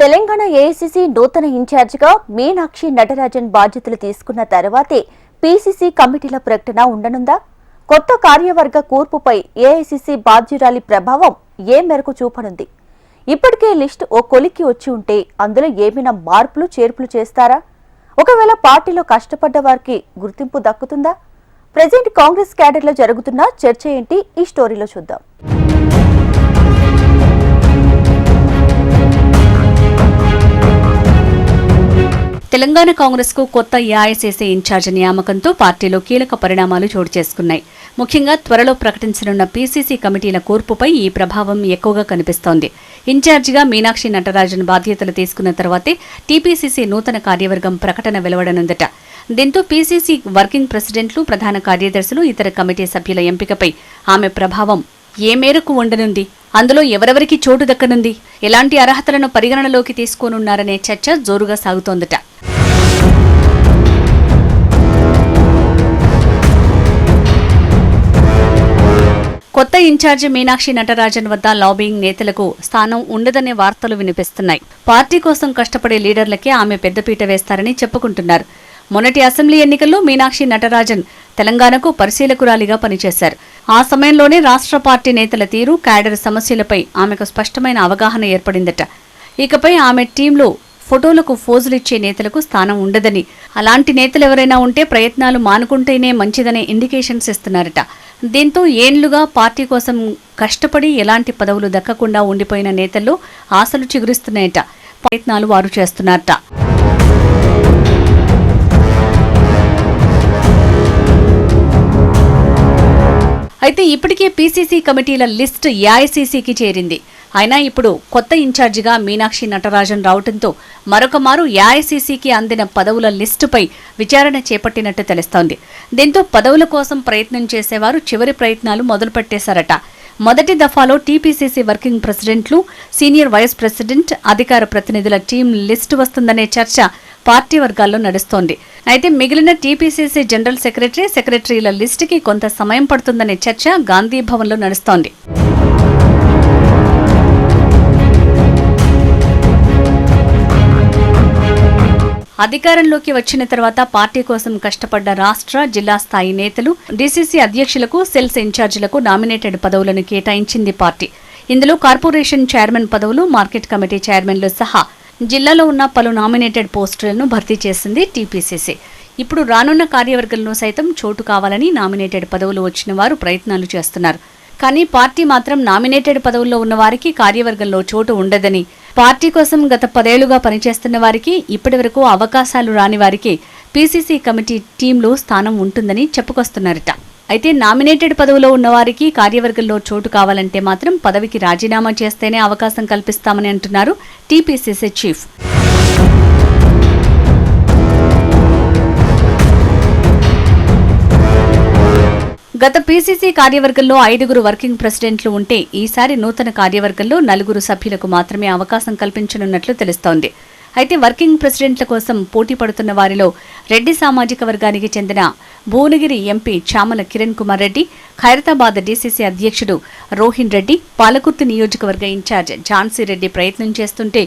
Telangana AICC నూతన ఇన్ఛార్జిగా మీనాక్షి నటరాజన్ బాధ్యతలు తీసుకున్న తర్వాతే పీసీసీ కమిటీల ప్రకటన ఉండనుందా? కొత్త కార్యవర్గ కూర్పుపై ఏఐసీసీ బాధ్యురాలి ప్రభావం ఏ మేరకు చూపనుంది? ఇప్పటికే లిస్టు ఓ కొలిక్కి వచ్చి ఉంటే అందులో ఏమైనా మార్పులు చేర్పులు చేస్తారా? ఒకవేళ పార్టీలో కష్టపడ్డ వారికి గుర్తింపు దక్కుతుందా? ప్రెజెంట్ కాంగ్రెస్ క్యాడర్లో జరుగుతున్న చర్చ ఏంటి? ఈ స్టోరీలో చూద్దాం. తెలంగాణ కాంగ్రెస్ కు కొత్త ఏఐసీసీ ఇన్ఛార్జి నియామకంతో పార్టీలో కీలక పరిణామాలు చోటు చేసుకున్నాయి. ముఖ్యంగా త్వరలో ప్రకటించనున్న పీసీసీ కమిటీల కూర్పుపై ఈ ప్రభావం ఎక్కువగా కనిపిస్తోంది. ఇన్ఛార్జిగా మీనాక్షి నటరాజన్ బాధ్యతలు తీసుకున్న తర్వాతే టీపీసీసీ నూతన కార్యవర్గం ప్రకటన వెలువడనుందట. దీంతో పీసీసీ వర్కింగ్ ప్రెసిడెంట్లు, ప్రధాన కార్యదర్శులు, ఇతర కమిటీ సభ్యుల ఎంపికపై ఆమె ప్రభావం ఏ మేరకు ఉండనుంది? అందులో ఎవరెవరికి చోటు దక్కనుంది? ఎలాంటి అర్హతలను పరిగణనలోకి తీసుకోనున్నారనే చర్చ జోరుగా సాగుతోందట. కొత్త ఇన్ఛార్జి మీనాక్షి నటరాజన్ వద్ద లాబింగ్ నేతలకు స్థానం ఉండదనే వార్తలు వినిపిస్తున్నాయి. పార్టీ కోసం కష్టపడే లీడర్లకే ఆమె పెద్దపీట వేస్తారని చెప్పుకుంటున్నారు. మొన్నటి అసెంబ్లీ ఎన్నికల్లో మీనాక్షి నటరాజన్ తెలంగాణకు పరిశీలకురాలిగా పనిచేశారు. ఆ సమయంలోనే రాష్ట్ర పార్టీ నేతల తీరు, క్యాడర్ సమస్యలపై ఆమెకు స్పష్టమైన అవగాహన ఏర్పడిందట. ఇకపై ఆమె టీంలో ఫోటోలకు ఫోజులిచ్చే నేతలకు స్థానం ఉండదని, అలాంటి నేతలెవరైనా ఉంటే ప్రయత్నాలు మానుకుంటేనే మంచిదనే ఇండికేషన్స్ ఇస్తున్నారట. దీంతో ఏళ్లుగా పార్టీ కోసం కష్టపడి ఎలాంటి పదవులు దక్కకుండా ఉండిపోయిన నేతల్లో ఆశలు చిగురిస్తున్నాయట. ప్రయత్నాలు వారు చేస్తున్నారట. అయితే ఇప్పటికే పీసీసీ కమిటీల లిస్ట్ ఏఐసీసీకి చేరింది. అయినా ఇప్పుడు కొత్త ఇన్ఛార్జిగా మీనాక్షి నటరాజన్ రావడంతో మరొకమారు ఏఐసీసీకి అందిన పదవుల లిస్టుపై విచారణ చేపట్టినట్టు తెలుస్తోంది. దీంతో పదవుల కోసం ప్రయత్నం చేసేవారు చివరి ప్రయత్నాలు మొదలుపెట్టేశారట. మొదటి దఫాలో టీపీసీసీ వర్కింగ్ ప్రెసిడెంట్లు, సీనియర్ వైస్ ప్రెసిడెంట్, అధికార ప్రతినిధుల టీం లిస్టు వస్తుందనే చర్చ పార్టీ వర్గాల్లో నడుస్తోంది. అయితే మిగిలిన టీపీసీసీ జనరల్ సెక్రటరీల లిస్టుకి కొంత సమయం పడుతుందనే చర్చ గాంధీ భవన్లో నడుస్తోంది. అధికారంలోకి వచ్చిన తర్వాత పార్టీ కోసం కష్టపడ్డ రాష్ట్ర, జిల్లా స్థాయి నేతలు, డీసీసీ అధ్యక్షులకు, సెల్స్ ఇన్ఛార్జీలకు నామినేటెడ్ పదవులను కేటాయించింది పార్టీ. ఇందులో కార్పొరేషన్ చైర్మన్ పదవులు, మార్కెట్ కమిటీ చైర్మన్లు సహా జిల్లాలో ఉన్న పలు నామినేటెడ్ పోస్టులను భర్తీ చేసింది టీపీసీసీ. ఇప్పుడు రానున్న కార్యవర్గంలో సైతం చోటు కావాలని నామినేటెడ్ పదవులు వచ్చిన వారు ప్రయత్నాలు చేస్తున్నారు. కానీ పార్టీ మాత్రం నామినేటెడ్ పదవుల్లో ఉన్న వారికి కార్యవర్గంలో చోటు ఉండదని, పార్టీ కోసం గత 10 ఏళ్లుగా పనిచేస్తున్న వారికి, ఇప్పటివరకు అవకాశాలు రాని వారికి పీసీసీ కమిటీ టీంలో స్థానం ఉంటుందని చెప్పుకొస్తున్నారట. అయితే నామినేటెడ్ పదవిలో ఉన్నవారికి కార్యవర్గంలో చోటు కావాలంటే మాత్రం పదవికి రాజీనామా చేస్తేనే అవకాశం కల్పిస్తామని అంటున్నారు టీపీసీసీ చీఫ్. గత పీసీసీ కార్యవర్గంలో 5 వర్కింగ్ ప్రెసిడెంట్లు ఉంటే ఈసారి నూతన కార్యవర్గంలో 4 సభ్యులకు మాత్రమే అవకాశం కల్పించనున్నట్లు తెలుస్తోంది. అయితే వర్కింగ్ ప్రెసిడెంట్ల కోసం పోటీ పడుతున్న వారిలో రెడ్డి సామాజిక వర్గానికి చెందిన భువనగిరి ఎంపీ చామల కిరణ్ కుమార్ రెడ్డి, ఖైరతాబాద్ డీసీసీ అధ్యక్షుడు రోహిన్ రెడ్డి, పాలకుర్తి నియోజకవర్గ ఇన్ఛార్జ్ ఝాన్సీ రెడ్డి ప్రయత్నం చేస్తుంటే,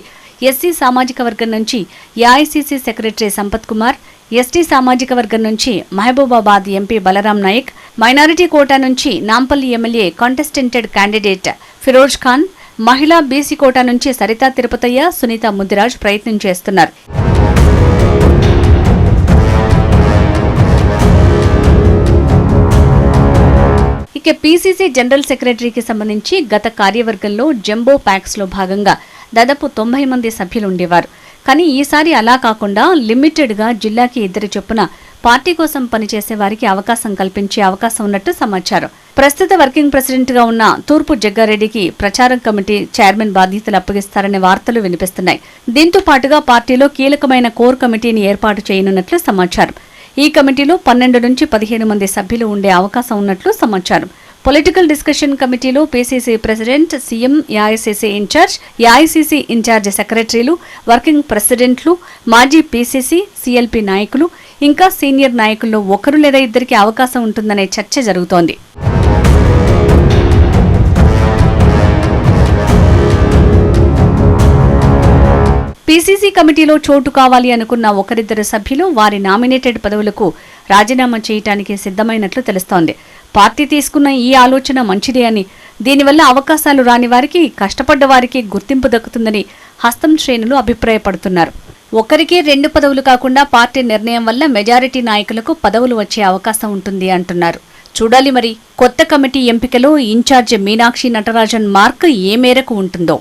ఎస్సీ సామాజిక వర్గం నుంచి AICC secretary Sampath Kumar, ST సామాజిక వర్గం నుంచి Mahabubabad MP Balaram Naik, minority quota నుంచి Nampally MLA contestanted candidate Firoz Khan, మహిళా బీసీ కోటా నుంచి సరితా తిరుపతయ్య, సునీత ముదిరాజ్ ప్రయత్నం చేస్తున్నారు. ఇక పీసీసీ జనరల్ సెక్రటరీకి సంబంధించి గత కార్యవర్గంలో జంబో ప్యాక్స్ లో భాగంగా దాదాపు 90 మంది సభ్యులు ఉండేవారు. కానీ ఈసారి అలా కాకుండా లిమిటెడ్ గా జిల్లాకి 2 చొప్పున పార్టీ కోసం పనిచేసే వారికి అవకాశం కల్పించే అవకాశం ఉన్నట్టు సమాచారం. ప్రస్తుత వర్కింగ్ ప్రెసిడెంట్ గా ఉన్న తూర్పు జగ్గారెడ్డికి ప్రచారం కమిటీ చైర్మన్ బాధ్యతలు అప్పగిస్తారనే వార్తలు వినిపిస్తున్నాయి. దీంతో పాటుగా పార్టీలో కీలకమైన కోర్ కమిటీని ఏర్పాటు చేయనున్నట్లు సమాచారం. ఈ కమిటీలో 12 నుంచి 15 మంది సభ్యులు ఉండే అవకాశం ఉన్నట్లు సమాచారం. పొలిటికల్ డిస్కషన్ కమిటీలో PCC president, CM, AICC in-charge, AICC in-charge సెక్రటరీలు, వర్కింగ్ ప్రెసిడెంట్లు, మాజీ పీసీసీ, సీఎల్పీ నాయకులు, ఇంకా సీనియర్ నాయకుల్లో 1 లేదా 2కి అవకాశం ఉంటుందనే చర్చ జరుగుతోంది. పీసీసీ కమిటీలో చోటు కావాలి అనుకున్న ఒకరిద్దరు సభ్యులు వారి నామినేటెడ్ పదవులకు రాజీనామా చేయడానికి సిద్ధమైనట్లు తెలుస్తోంది. పార్టీ తీసుకున్న ఈ ఆలోచన మంచిదే అని, దీనివల్ల అవకాశాలు రాని వారికి, కష్టపడ్డ వారికి గుర్తింపు దక్కుతుందని హస్తం శ్రేణులు అభిప్రాయపడుతున్నారు. ఒకరికి 2 పదవులు కాకుండా పార్టీ నిర్ణయం వల్ల మెజారిటీ నాయకులకు పదవులు వచ్చే అవకాశం ఉంటుంది అంటున్నారు. చూడాలి మరి కొత్త కమిటీ ఎంపికలో ఇన్ఛార్జ్ మీనాక్షి నటరాజన్ మార్క్ ఏ మేరకు ఉంటుందో.